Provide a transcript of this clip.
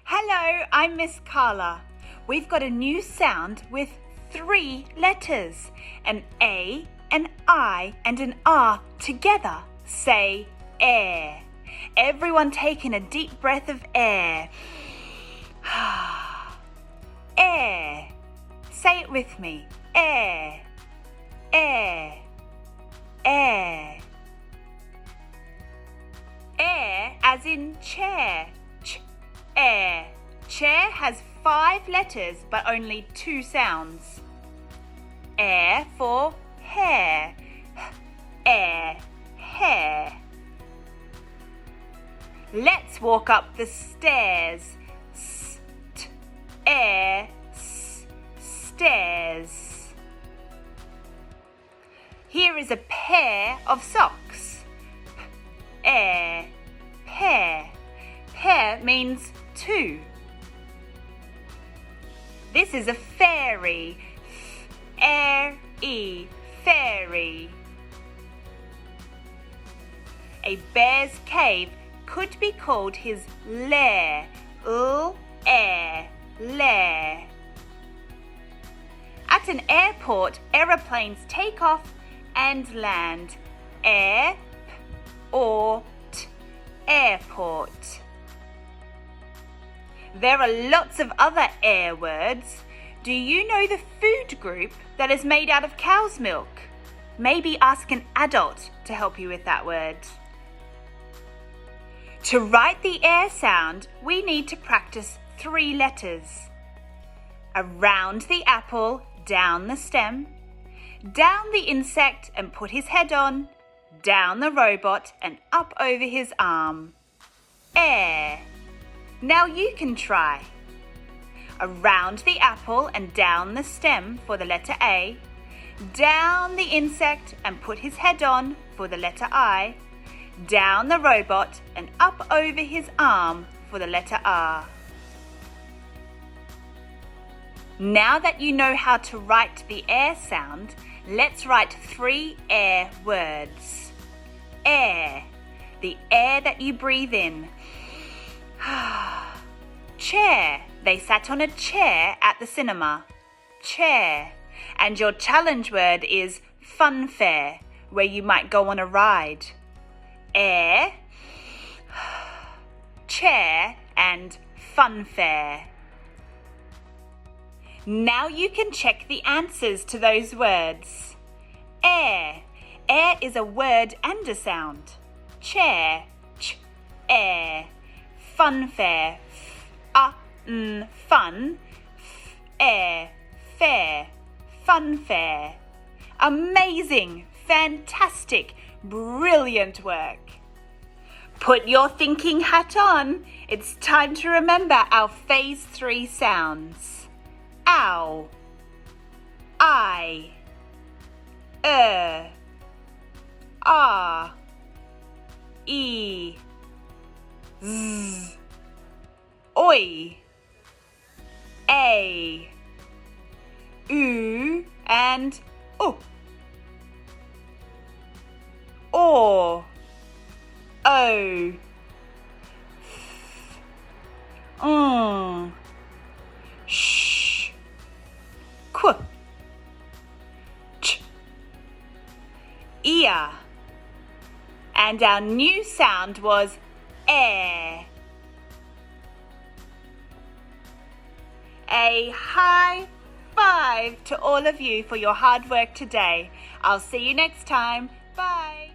Hello, I'm Miss Carla. We've got a new sound with 3 letters, an A, an I and an R together. Say air. Everyone taking a deep breath of air. Air. Say it with me. Air. Air. Air. Air as in chair. Air. Chair has 5 letters but only 2 sounds. Air for hair. Air. Hair. Let's walk up the stairs. Air. Stairs. Here is a pair of socks. Air. Pair. Pair means 2. This is a fairy. Fairy. Fairy. A bear's cave could be called his lair. Air. Lair. At an airport, aeroplanes take off and land. Air or airport. There are lots of other air words. Do you know the food group that is made out of cow's milk? Maybe ask an adult to help you with that word. To write the air sound, we need to practice 3 letters. Around the apple, down the stem. Down the insect and put his head on. Down the robot and up over his arm. Air. Now you can try. Around the apple and down the stem for the letter A. Down the insect and put his head on for the letter I. Down the robot and up over his arm for the letter R. Now that you know how to write the air sound, let's write 3 air words. Air, the air that you breathe in. Chair, they sat on a chair at the cinema. Chair. And your challenge word is funfair, where you might go on a ride. Air, chair and funfair. Now you can check the answers to those words. Air. Air is a word and a sound. Chair. Ch. Air. Funfair. Fun. Air. Fair. Funfair. Amazing. Fantastic. Brilliant work. Put your thinking hat on. It's time to remember our phase 3 sounds. Ow. I. Ah. E. Z. Oi. A. Oo and O. Or. O. Sh. Qu. Ch. Ear. And our new sound was air. A high 5 to all of you for your hard work today. I'll see you next time. Bye.